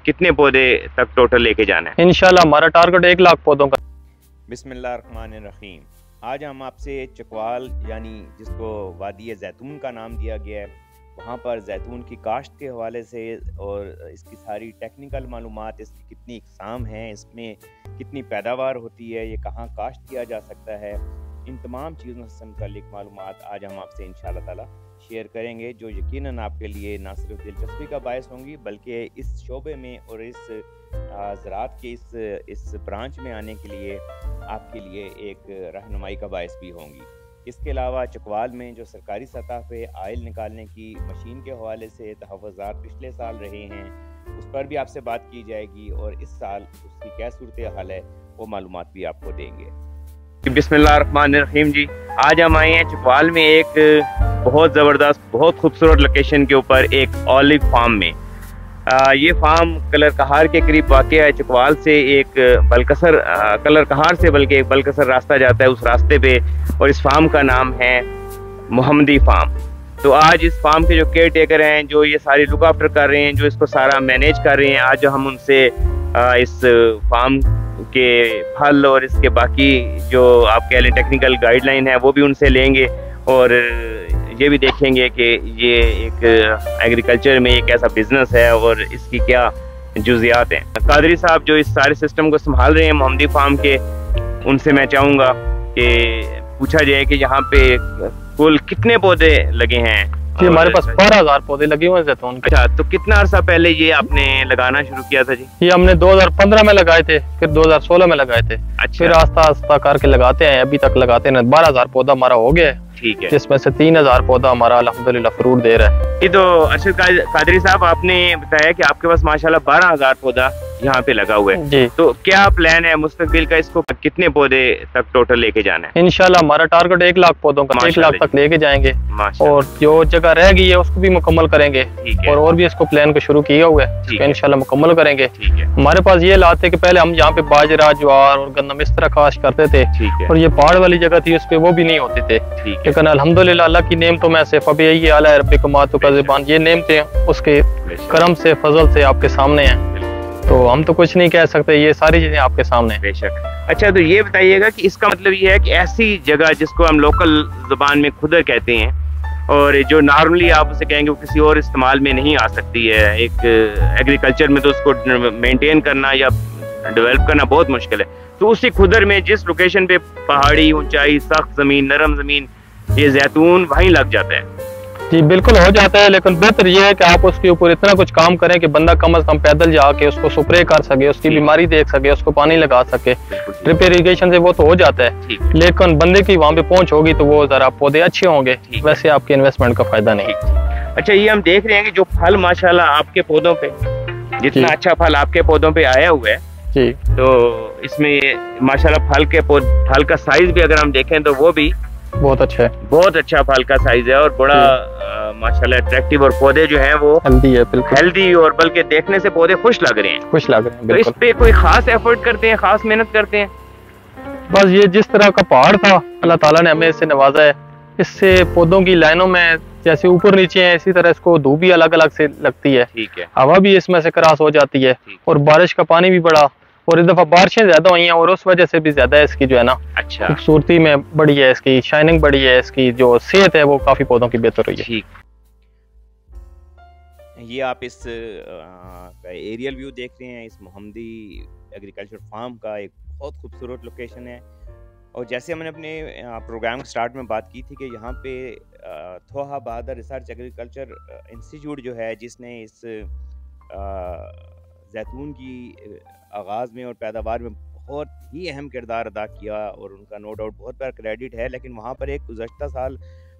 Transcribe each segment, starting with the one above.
कितने पौधे तक टोटल लेके जाना है? इंशाल्लाह हमारा टारगेट 1 लाख पौधों का। बिस्मिल्लाहिर्रहमानिर्रहीम। आज हम आपसे चकवाल यानी जिसको वादी जैतून का नाम दिया गया है, वहाँ पर जैतून की काश्त के हवाले से और इसकी सारी टेक्निकल मालूमात, इसकी कितनी इकसाम हैं, इसमें कितनी पैदावार होती है, ये कहाँ काश्त किया जा सकता है, इन तमाम चीज़ों से मुताल्लिक़ मालूमात आज हम आपसे इंशाअल्लाह ताला शेयर करेंगे, जो यकीनन आपके लिए ना सिर्फ दिलचस्पी का बायस होंगी बल्कि इस शोबे में और इस ज़राअत के इस ब्रांच में आने के लिए आपके लिए एक रहनुमाई का बायस भी होंगी। इसके अलावा चकवाल में जो सरकारी सतह पे आयल निकालने की मशीन के हवाले से तहफ़्फ़ुज़ात पिछले साल रहे हैं, उस पर भी आपसे बात की जाएगी और इस साल उसकी क्या सूरत हाल है वो मालूमात भी आपको देंगे। बिस्मिल्लाहिर्रहमानिर्रहीम जी, आज हम आए हैं चकवाल में एक बहुत ज़बरदस्त, बहुत खूबसूरत लोकेशन के ऊपर एक ऑलिव फार्म में। ये फार्म कलर कहार के करीब वाक़ है। चकवाल से एक बलकसर कलर कहार से बल्कि एक बलकसर रास्ता जाता है, उस रास्ते पे, और इस फार्म का नाम है मोहम्मदी फार्म। तो आज इस फार्म के जो केयर टेकर हैं, जो ये सारी लुक आफ्टर कर रहे हैं, जो इसको सारा मैनेज कर रहे हैं, आज हम उनसे इस फार्म के फल और इसके बाकी जो आप कह लें टेक्निकल गाइडलाइन है वो भी उनसे लेंगे और ये भी देखेंगे कि ये एक एग्रीकल्चर में एक ऐसा बिजनेस है और इसकी क्या जुजियात हैं। कादरी साहब जो इस सारे सिस्टम को संभाल रहे हैं मोहम्मदी फार्म के, उनसे मैं चाहूँगा कि पूछा जाए कि यहाँ पे कुल कितने पौधे लगे हैं? जी हमारे पास 12,000 पौधे लगे हुए हैं जैतून के। अच्छा, तो कितना अरसा पहले ये आपने लगाना शुरू किया था जी? ये हमने 2015 में लगाए थे, फिर 2016 में लगाए थे। अच्छा। फिर आस्ता आस्ता करके लगाते हैं, अभी तक लगाते हैं। 12,000 पौधा हमारा हो गया है। ठीक है। जिसमें से 3,000 पौधा हमारा अल्हम्दुलिल्लाह फ्रूट दे रहा है। ये तो अरशद कादरी साहब, आपने बताया कि आपके पास माशाल्लाह 12,000 पौधा यहाँ पे लगा हुआ है जी। तो क्या प्लान है मुस्तकबिल का, इसको कितने पौधे तक टोटल लेके जाना है? इंशाल्लाह हमारा टारगेट 1 लाख पौधों का, 1 लाख तक लेके जाएंगे और जो जगह रह गई है उसको भी मुकम्मल करेंगे और भी इसको प्लान को शुरू किया हुआ है, इंशाल्लाह मुकम्मल करेंगे। हमारे पास ये लात थे कि पहले हम यहाँ पे बाजरा, ज्वार और गन्ना इस तरह काश्त करते थे और ये पहाड़ वाली जगह थी, उस पे वो भी नहीं होते थे। लेकिन अल्हम्दुलिल्लाह अल्लाह की नेमतों में से फबी आला रब्बिकुमा तुकज़्ज़िबान, ये नेमतें उसके करम से, फजल से आपके सामने हैं, तो हम तो कुछ नहीं कह सकते, ये सारी चीजें आपके सामने हैं। बेशक। अच्छा, तो ये बताइएगा कि इसका मतलब ये है कि ऐसी जगह जिसको हम लोकल जुबान में खुदर कहते हैं और जो नॉर्मली आप उसे कहेंगे वो किसी और इस्तेमाल में नहीं आ सकती है, एक एग्रीकल्चर में तो उसको मेंटेन करना या डेवलप करना बहुत मुश्किल है, तो उसी खुदर में जिस लोकेशन पे पहाड़ी, ऊंचाई, सख्त जमीन, नरम जमीन, ये जैतून वहीं लग जाता है। जी बिल्कुल हो जाता है, लेकिन बेहतर ये है कि आप उसके ऊपर इतना कुछ काम करें कि बंदा कम से कम पैदल जाके उसको स्प्रे कर सके, उसकी बीमारी देख सके, उसको पानी लगा सके। ड्रिप इरिगेशन से वो तो हो जाता है, लेकिन बंदे की वहाँ पे पहुंच होगी तो वो जरा पौधे अच्छे होंगे, वैसे आपके इन्वेस्टमेंट का फायदा नहीं। अच्छा, ये हम देख रहे हैं कि जो फल माशाल्लाह आपके पौधों पे, जितना अच्छा फल आपके पौधों पे आया हुआ है जी, तो इसमें माशाल्लाह फल का साइज भी अगर हम देखें तो वो भी बहुत अच्छा है, बहुत अच्छा फल का साइज है और बड़ा माशाल्लाह अट्रैक्टिव, और पौधे जो हैं वो हेल्दी है, बिल्कुल हेल्दी, और बल्कि देखने से पौधे खुश लग रहे हैं, खुश लग रहे हैं। तो इस पे कोई खास एफर्ट करते हैं, खास मेहनत करते हैं? बस ये जिस तरह का पहाड़ था अल्लाह ताला ने हमें इससे नवाजा है, इससे पौधों की लाइनों में जैसे ऊपर नीचे है इसी तरह इसको धूप भी अलग अलग से लगती है, ठीक है, हवा भी इसमें से क्रॉस हो जाती है और बारिश का पानी भी बड़ा, और इस दफा बारिशें ज्यादा हुई हैं और उस वजह से भी ज्यादा है इसकी जो है ना अच्छा खूबसूरती में बढ़ी है, इसकी शाइनिंग बढ़ी है, इसकी जो सेहत है वो काफी पौधों की बेहतर हुई है। ठीक, ये आप इस एरियल व्यू देख रहे हैं इस मोहम्मदी एग्रीकल्चर फार्म का, एक बहुत खूबसूरत लोकेशन है। और जैसे हमने अपने प्रोग्राम के स्टार्ट में बात की थी कि यहाँ पे थोहा बहादुर रिसर्च एग्रीकल्चर इंस्टीट्यूट जो है, जिसने इस जैतून की आगाज़ में और पैदावार में बहुत ही अहम किरदार अदा किया और उनका नो डाउट बहुत बड़ा क्रेडिट है, लेकिन वहाँ पर एक गुज़श्ता साल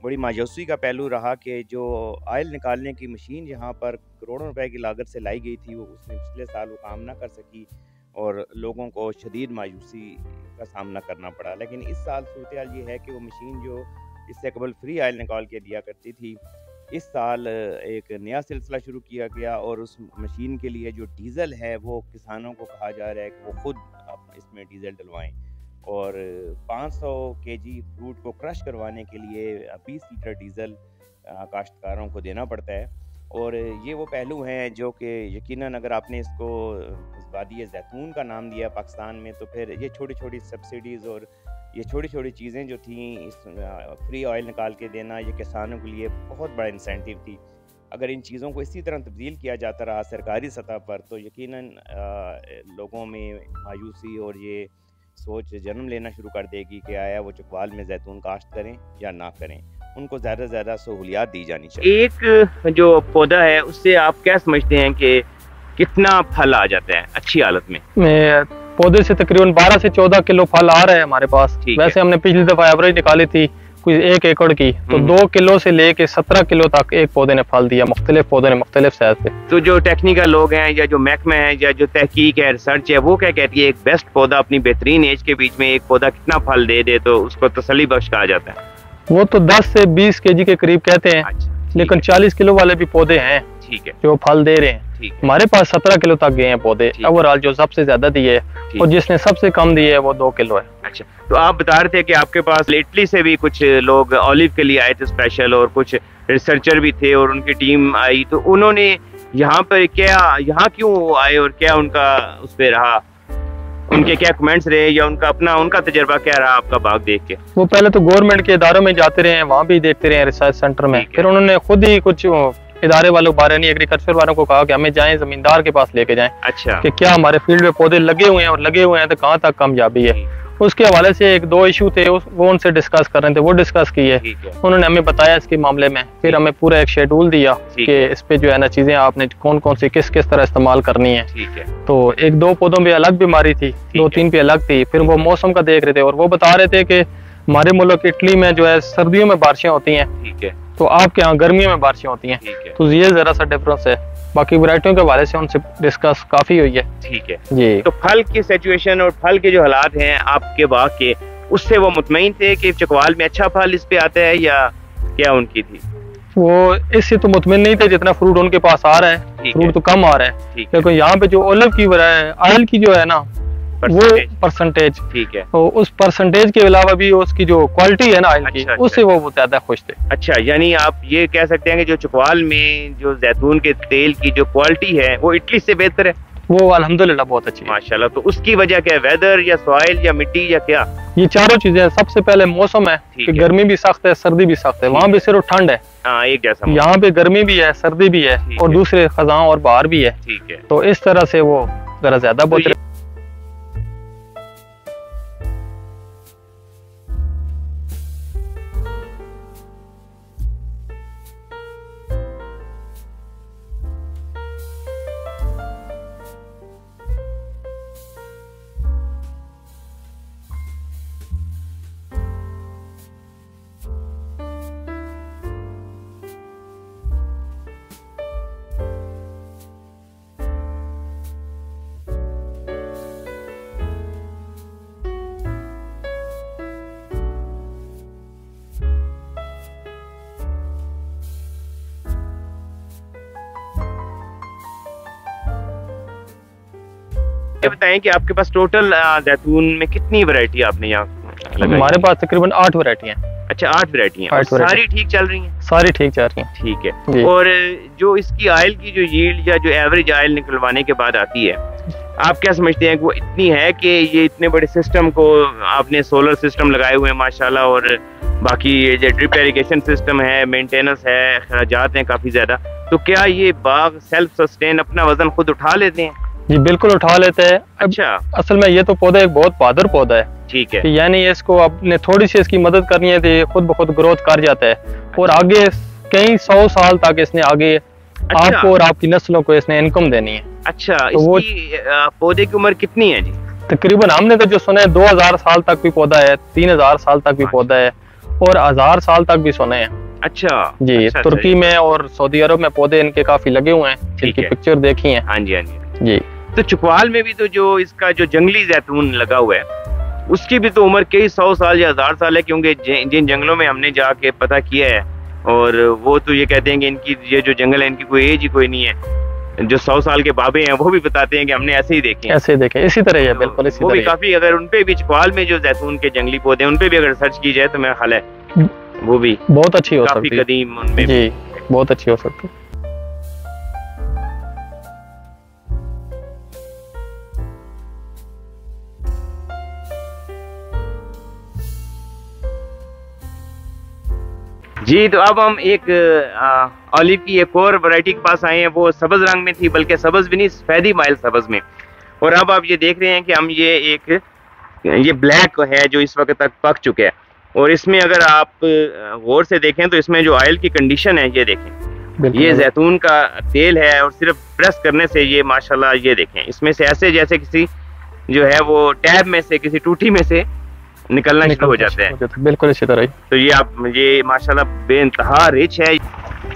बड़ी मायूसी का पहलू रहा कि जो आयल निकालने की मशीन यहाँ पर करोड़ों रुपए की लागत से लाई गई थी, वो उसने पिछले साल वो काम ना कर सकी और लोगों को शदीद मायूसी का सामना करना पड़ा। लेकिन इस साल सूरत हाल ये है कि वो मशीन जो इससे कबल फ्री आयल निकाल के दिया करती थी, इस साल एक नया सिलसिला शुरू किया गया और उस मशीन के लिए जो डीज़ल है वो किसानों को कहा जा रहा है कि वो खुद इसमें डीज़ल डलवाएं और 500 केजी फ्रूट को क्रश करवाने के लिए 20 लीटर डीज़ल काश्तकारों को देना पड़ता है। और ये वो पहलू हैं जो कि यकीनन अगर आपने इसको वादी ज़ैतून का नाम दिया पाकिस्तान में, तो फिर ये छोटी छोटी सब्सिडीज़ और ये छोटी छोटी चीज़ें जो थी, इस फ्री ऑयल निकाल के देना, ये किसानों के लिए बहुत बड़ा इंसेंटिव थी। अगर इन चीज़ों को इसी तरह तब्दील किया जाता रहा सरकारी सतह पर, तो यकीनन लोगों में मायूसी और ये सोच जन्म लेना शुरू कर देगी कि आया वो चकवाल में जैतून काश्त करें या ना करें, उनको ज़्यादा से ज़्यादा सहूलियात दी जानी चाहिए। एक जो पौधा है उससे आप क्या समझते हैं कि कितना फल आ जाता है अच्छी हालत में? पौधे से तकरीबन 12 से 14 किलो फल आ रहा है हमारे पास। वैसे हमने पिछली दफा एवरेज निकाली थी कुछ 1 एकड़ की, तो 2 किलो से लेके 17 किलो तक एक पौधे ने फल दिया, मुख्तलिफ पौधे ने मुख्तलिफ साइज पे। तो जो टेक्निकल लोग हैं या जो महकमा है या जो तहकीक है, रिसर्च है, वो क्या कहती है एक बेस्ट पौधा अपनी बेहतरीन एज के बीच में एक पौधा कितना फल दे दे तो उसको तसल्ली बख्श कहा जाता है? वो तो 10 से 20 केजी के करीब कहते हैं। अच्छा, लेकिन 40 किलो वाले भी पौधे हैं, ठीक है, जो फल दे रहे हैं। हमारे पास 17 किलो तक गए हैं पौधे ओवरऑल, जो सबसे ज्यादा दिए है, और जिसने सबसे कम दिए है वो 2 किलो है। अच्छा, तो आप बता रहे थे कि आपके पास इटली से भी कुछ लोग ऑलिव के लिए आए थे स्पेशल, और कुछ रिसर्चर भी थे और उनकी टीम आई, तो उन्होंने यहाँ पर यहाँ क्यों आए और क्या उनका उस पे रहा, उनके क्या कमेंट्स रहे या उनका तजर्बा क्या रहा आपका बाग देख के? वो पहले तो गवर्नमेंट के इदारों में जाते रहे हैं, वहाँ भी देखते रहे रिसर्च सेंटर में, फिर उन्होंने खुद ही कुछ इदारे वालों बारे नहीं एग्रीकल्चर वालों को कहा कि हमें जाएं जमींदार के पास लेके जाएं। अच्छा, कि क्या हमारे फील्ड में पौधे लगे हुए हैं और लगे हुए हैं तो कहाँ तक कामयाबी है। उसके हवाले से 1-2 इशू थे, वो उनसे डिस्कस कर रहे थे, वो डिस्कस किए, उन्होंने हमें बताया इसके मामले में, फिर हमें पूरा एक शेड्यूल दिया कि इस पे जो है ना चीजें आपने कौन कौन सी किस किस तरह इस्तेमाल करनी है। तो 1-2 पौधों में अलग बीमारी थी, 2-3 पे अलग थी, फिर वो मौसम का देख रहे थे और वो बता रहे थे कि हमारे मुल्क इटली में जो है सर्दियों में बारिशें होती हैं, तो आपके यहाँ गर्मियों में बारिशें होती हैं, तो ये जरा सा डिफरेंस है। बाकी वैरायटियों के हवाले से उनसे डिस्कस काफी हुई है। ठीक है जी। तो फल की सिचुएशन और फल के जो हालात हैं आपके बाग के, उससे वो मुतमईन थे कि चकवाल में अच्छा फल इस पे आता है या क्या उनकी थी? वो इससे तो मुतमईन नहीं थे जितना फ्रूट उनके पास आ रहा है, फ्रूट तो कम आ रहा है, लेकिन यहाँ पे जो ओलिव की ऑयल की जो है ना वो परसेंटेज, ठीक है, तो उस परसेंटेज के अलावा भी उसकी जो क्वालिटी है ना ऑयल की, उससे वो ज्यादा खुश थे। अच्छा, यानी आप ये कह सकते हैं कि जो चकवाल में जो जैतून के तेल की जो क्वालिटी है वो इटली से बेहतर है? वो अल्हम्दुलिल्लाह बहुत अच्छी है माशाल्लाह। तो उसकी वजह क्या है, वेदर या सॉइल या मिट्टी या क्या? ये चारों चीजें। सबसे पहले मौसम है कि गर्मी भी सख्त है, सर्दी भी सख्त है, वहाँ भी सिर्फ ठंड है, एक जैसा। यहाँ पे गर्मी भी है, सर्दी भी है, और दूसरे खजां और बहार भी है, ठीक है। तो इस तरह से वो जरा ज्यादा बहुत। ये बताएं कि आपके पास टोटल जैतून में कितनी वैरायटी आपने यहाँ? हमारे पास तकरीबन 8 वैरायटी हैं। अच्छा, 8 वैरायटी हैं। सारी ठीक चल रही हैं? सारी ठीक चल रही हैं। ठीक है। और जो इसकी ऑयल की जो यील्ड या जो एवरेज ऑयल निकलवाने के बाद आती है, आप क्या समझते हैं कि वो इतनी है कि ये इतने बड़े सिस्टम को आपने सोलर सिस्टम लगाए हुए हैं माशाल्लाह, और बाकी जो ड्रिप इरिगेशन सिस्टम है, मेंटेनेंस है, अखराजात हैं काफी ज्यादा, तो क्या ये बाग सेल्फ सस्टेन अपना वजन खुद उठा लेते हैं? जी बिल्कुल उठा लेते हैं। अच्छा, असल में ये तो पौधा एक बहुत बहादुर पौधा है, ठीक है, यानी इसको आपने थोड़ी सी इसकी मदद करनी है तो खुद ब खुद ग्रोथ कर जाता है, और आगे कई 100 साल तक इसने आगे आपको और आपकी नस्लों को इसने इनकम देनी है। अच्छा, तो वो पौधे की उम्र कितनी है जी? तकरीबन हमने तो जो सुना है 2000 साल तक भी पौधा है, 3000 साल तक भी पौधा है, और 1000 साल तक भी सुने हैं। अच्छा जी, अच्छा, तुर्की में और सऊदी अरब में पौधे इनके काफी लगे हुए हैं, जिनकी पिक्चर देखी है। हाँ जी, हाँ जी जी। तो चकवाल में भी तो जो इसका जो जंगली जैतून लगा हुआ है, उसकी भी तो उम्र कई 100 साल या 1000 साल है, क्योंकि जिन जंगलों में हमने जाके पता किया है, और वो तो ये कहते हैं कि इनकी ये जो जंगल है इनकी कोई एज ही कोई नहीं है। जो 100 साल के बाबे हैं वो भी बताते हैं कि हमने ऐसे ही देखे, ऐसे देखे, इसी तरह है, बिल्कुल इसी वो भी काफी। अगर उनपे भी चकवाल में जो जैतून के जंगली पौधे हैं उनपे भी अगर सर्च की जाए तो मेरा ख्याल है वो भी बहुत अच्छी हो सकती है, काफी कदीम उनमें जी बहुत अच्छी हो सकती है। जी। तो अब हम एक ऑलिव की एक और वैरायटी के पास आए हैं। वो सब्ज रंग में थी, बल्कि सब्ज भी नहीं, सफेदी माइल सब्ज में। और अब आप ये देख रहे हैं कि हम ये ब्लैक है जो इस वक्त तक पक चुके हैं। और इसमें अगर आप गौर से देखें तो इसमें जो ऑयल की कंडीशन है, ये देखें, ये जैतून का तेल है और सिर्फ प्रेस करने से ये माशाल्लाह, ये देखें, इसमें से ऐसे जैसे किसी जो है वो टैब में से, किसी टूटी में से निकलना शुरू हो जाते हैं। बिल्कुल इसी तरह ही। तो ये माशाल्लाह बेइंतहा रिच है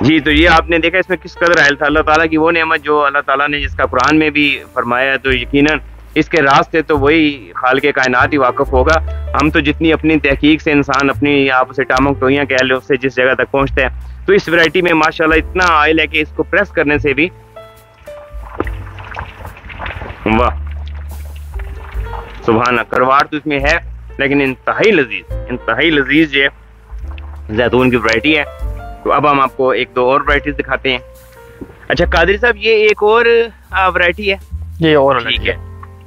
जी। तो ये आपने देखा इसमें किस कदर आयल था। अल्लाह ताला की वो नेमत जो अल्लाह ताला ने जिसका कुरान में भी फरमाया, तो यकीनन इसके रास्ते तो वही खालिक़े कायनात ही वाकिफ होगा। हम तो जितनी अपनी तहकीक से इंसान अपनी आप उसे टामक टोइयाँ कह लो उससे जिस जगह तक पहुँचते हैं, तो इस वैरायटी में माशाल्लाह इतना ऑयल है कि इसको प्रेस करने से भी, वाह सुभान, करवाट तो इसमें है लेकिन इंतहाई लजीज ये जैतून की वैरायटी है। तो अब हम आपको एक दो और वैरायटीज दिखाते हैं। अच्छा कादरी साहब, ये एक और वैरायटी है, ये और ठीक है।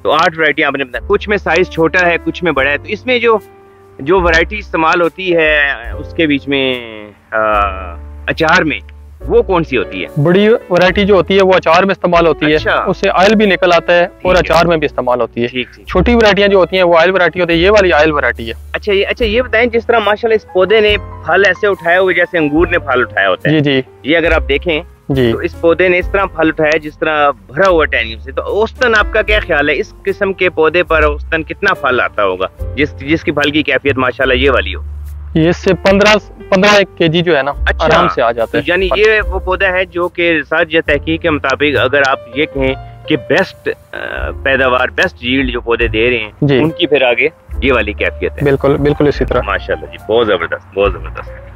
तो 8 वैरायटी आपने बताया, कुछ में साइज छोटा है, कुछ में बड़ा है। तो इसमें जो वैरायटी इस्तेमाल होती है उसके बीच में अचार में वो कौन सी होती है? बड़ी वैरायटी जो होती है वो अचार में इस्तेमाल होती है। उससे ऑयल भी निकल आता है और अचार में भी इस्तेमाल होती है। छोटी वैरायटियां जो होती हैं वो ऑयल वैरायटी होती है, ये वाली ऑयल वैरायटी है। अच्छा ये बताएं, जिस तरह माशाल्लाह इस पौधे ने फल ऐसे उठाए हुए जैसे अंगूर ने फल उठाया होता है। जी। ये अगर आप देखें जी, तो इस पौधे ने इस तरह फल उठाया जिस तरह भरा हुआ टहनियों से। तो औसतन आपका क्या ख्याल है, इस किस्म के पौधे पर औसतन कितना फल आता होगा जिसकी फल की कैफियत माशाल्लाह ये वाली हो? ये इससे 15 kg जो है ना, आराम से आ जाता है। तो यानी ये वो पौधा है जो कि रिसर्च या तहकीक के मुताबिक अगर आप ये कहें कि बेस्ट पैदावार, बेस्ट यील्ड जो पौधे दे रहे हैं उनकी फिर आगे ये वाली कैफियत है। बिल्कुल इसी तरह। माशाल्लाह जी, बहुत जबरदस्त।